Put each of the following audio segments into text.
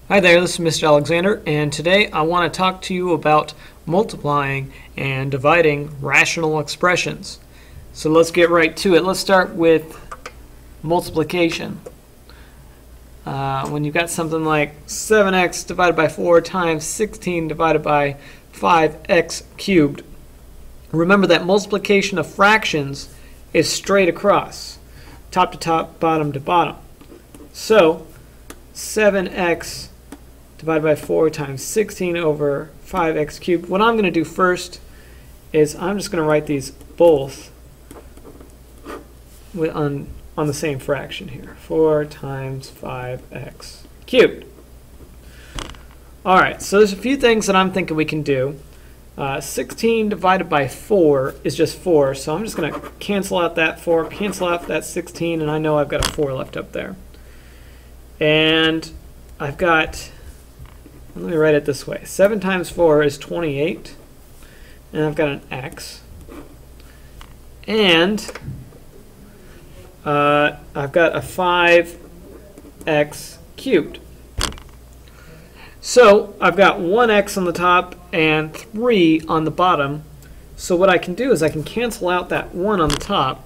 Hi there, this is Mr. Alexander, and today I want to talk to you about multiplying and dividing rational expressions. So let's get right to it. Let's start with multiplication. When you've got something like 7x divided by 4 times 16 divided by 5x cubed, remember that multiplication of fractions is straight across, top to top, bottom to bottom. So 7x divided by 4 times 16 over 5x cubed. What I'm going to do first is I'm just going to write these both on the same fraction here. 4 times 5x cubed. All right, so there's a few things that I'm thinking we can do. 16 divided by 4 is just 4, so I'm just going to cancel out that 4, cancel out that 16, and I know I've got a 4 left up there. And I've got, let me write it this way, 7 times 4 is 28, and I've got an x, and I've got a 5x cubed. So I've got 1x on the top and 3 on the bottom, so what I can do is I can cancel out that 1 on the top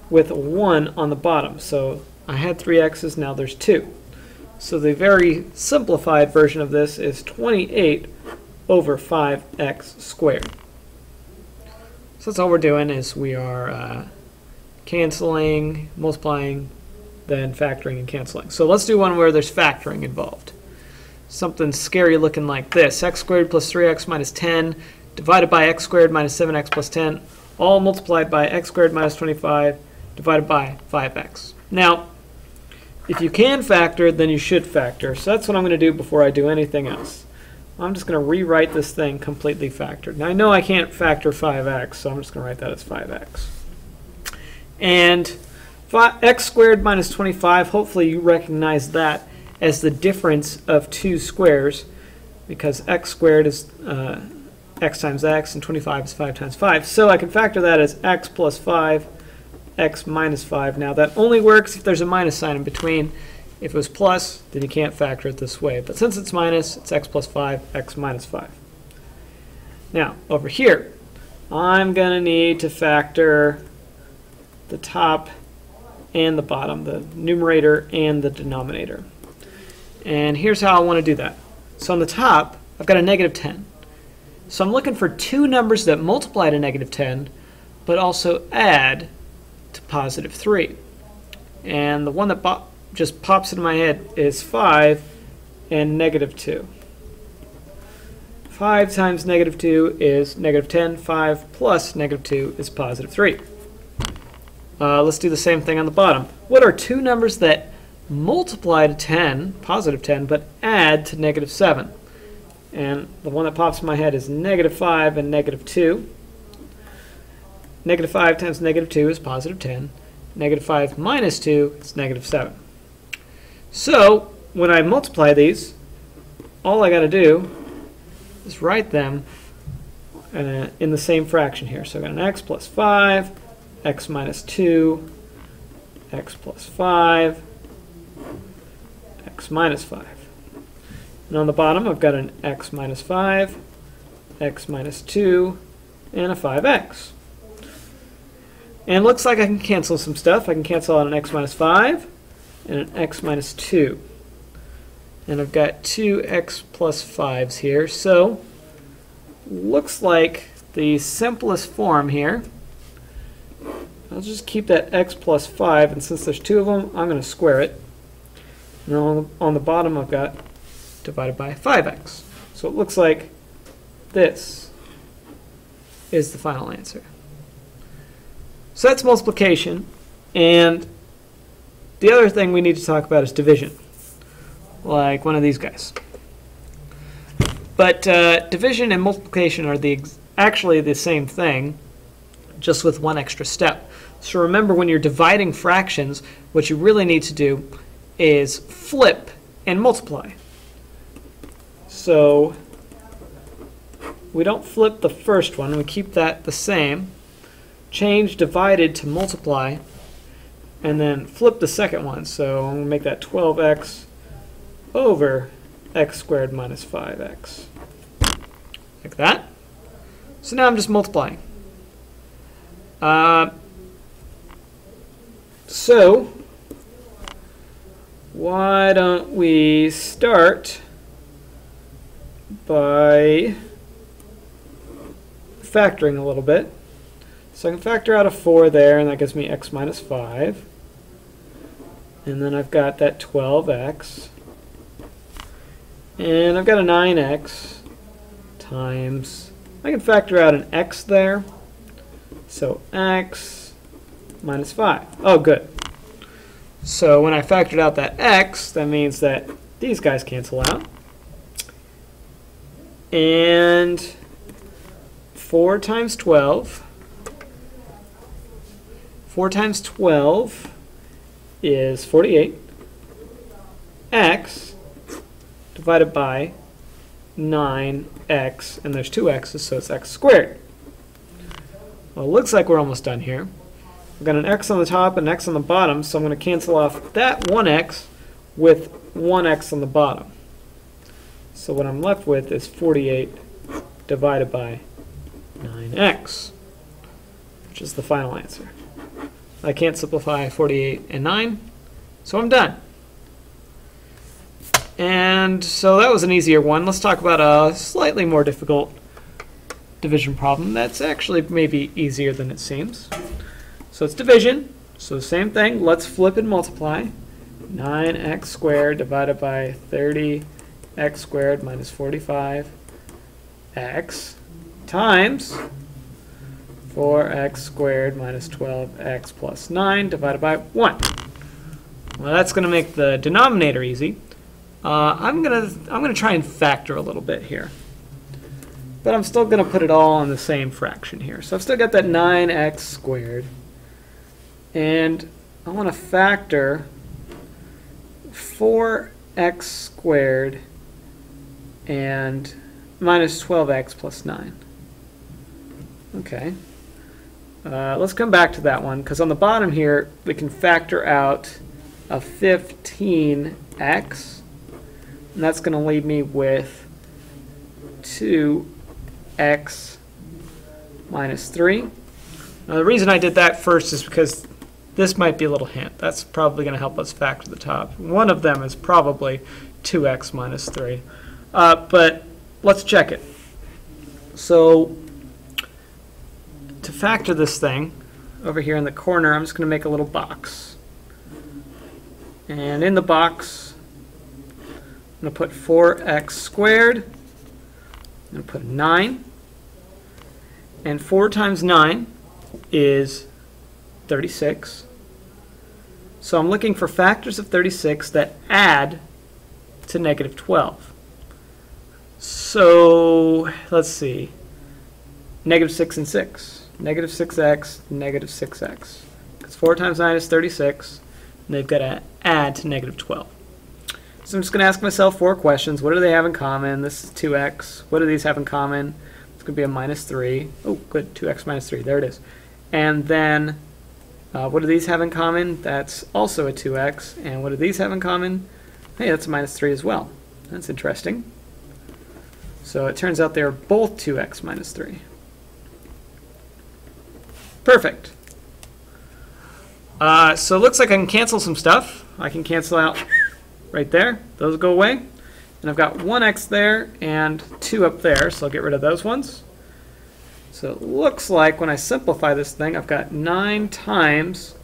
with a 1 on the bottom. So I had 3 x's, now there's 2. So the very simplified version of this is 28 over 5x squared. So that's all we're doing, is we are canceling, multiplying, then factoring and canceling. So let's do one where there's factoring involved. Something scary looking like this. X squared plus 3x minus 10 divided by x squared minus 7x plus 10, all multiplied by x squared minus 25 divided by 5x. Now, if you can factor, then you should factor. So that's what I'm going to do before I do anything else. I'm just going to rewrite this thing completely factored. Now I know I can't factor 5x, so I'm just going to write that as 5x. And x squared minus 25, hopefully you recognize that as the difference of two squares, because x squared is x times x, and 25 is 5 times 5. So I can factor that as x plus 5, x minus 5. Now that only works if there's a minus sign in between. If it was plus, then you can't factor it this way. But since it's minus, it's x plus 5, x minus 5. Now, over here, I'm going to need to factor the top and the bottom, the numerator and the denominator. And here's how I want to do that. So on the top, I've got a negative 10. So I'm looking for two numbers that multiply to negative 10, but also add to positive 3. And the one that just pops into my head is 5 and negative 2. 5 times negative 2 is negative 10. 5 plus negative 2 is positive 3. Let's do the same thing on the bottom. What are two numbers that multiply to 10, positive 10, but add to negative 7? And the one that pops in my head is negative 5 and negative 2. Negative 5 times negative 2 is positive 10. Negative 5 minus 2 is negative 7. So when I multiply these, all I got to do is write them in the same fraction here. So I've got an x plus 5, x minus 2, x plus 5, x minus 5. And on the bottom, I've got an x minus 5, x minus 2, and a 5x. And it looks like I can cancel some stuff. I can cancel out an x minus 5 and an x minus 2. And I've got two x plus 5s here. So looks like the simplest form here, I'll just keep that x plus 5, and since there's two of them, I'm going to square it. And on the bottom, I've got divided by 5x. So it looks like this is the final answer. So that's multiplication. And the other thing we need to talk about is division, like one of these guys. But division and multiplication are actually the same thing, just with one extra step. So remember, when you're dividing fractions, what you really need to do is flip and multiply. So we don't flip the first one, we keep that the same. Change divided to multiply, and then flip the second one. So I'm going to make that 12x over x squared minus 5x. Like that. So now I'm just multiplying. So why don't we start by factoring a little bit. So I can factor out a 4 there, and that gives me x minus 5. And then I've got that 12x. And I've got a 9x times, I can factor out an x there. So x minus 5. Oh, good. So when I factored out that x, that means that these guys cancel out. And 4 times 12. 4 times 12 is 48. X divided by 9x, and there's 2 x's, so it's x squared. Well, it looks like we're almost done here. We've got an x on the top and an x on the bottom, so I'm going to cancel off that 1x with 1x on the bottom. So what I'm left with is 48 divided by 9x, which is the final answer. I can't simplify 48 and 9, so I'm done. And so that was an easier one. Let's talk about a slightly more difficult division problem that's actually maybe easier than it seems. So it's division. So same thing. Let's flip and multiply. 9x squared divided by 30x squared minus 45x times 4x squared minus 12x plus 9 divided by 1. Well, that's going to make the denominator easy. I'm gonna try and factor a little bit here, but I'm still gonna put it all on the same fraction here. So I've still got that 9x squared, and I want to factor 4x squared and minus 12x plus 9. Okay. Let's come back to that one, because on the bottom here we can factor out a 15x. And that's going to leave me with 2x minus 3. Now the reason I did that first is because this might be a little hint. That's probably going to help us factor the top. One of them is probably 2x minus 3. But let's check it. So to factor this thing, over here in the corner, I'm just going to make a little box. And in the box, I'm going to put 4x squared. I'm going to put 9. And 4 times 9 is 36. So I'm looking for factors of 36 that add to negative 12. So let's see. Negative 6 and 6. Negative 6x, negative 6x. Because 4 times 9 is 36. And they've got to add to negative 12. So I'm just going to ask myself 4 questions. What do they have in common? This is 2x. What do these have in common? It's going to be a minus 3. Oh, good. 2x minus 3. There it is. And then what do these have in common? That's also a 2x. And what do these have in common? Hey, that's a minus 3 as well. That's interesting. So it turns out they're both 2x minus 3. Perfect. So it looks like I can cancel some stuff. I can cancel out right there. Those go away. And I've got 1x there and 2 up there, so I'll get rid of those ones. So it looks like when I simplify this thing, I've got 9 times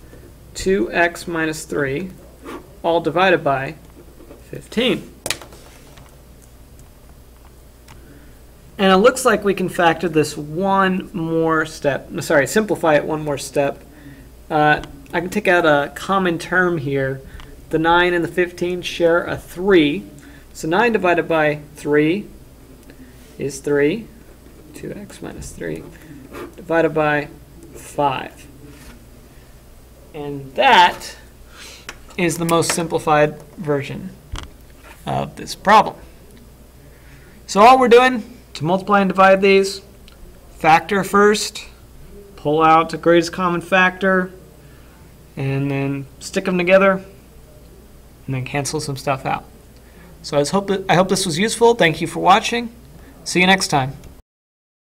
2x minus 3, all divided by 15. And it looks like we can factor this one more step. Sorry, simplify it one more step. I can take out a common term here. The 9 and the 15 share a 3. So 9 divided by 3 is 3. 2x minus 3 divided by 5. And that is the most simplified version of this problem. So all we're doing to multiply and divide these, factor first, pull out the greatest common factor, and then stick them together, and then cancel some stuff out. So I hope this was useful. Thank you for watching. See you next time.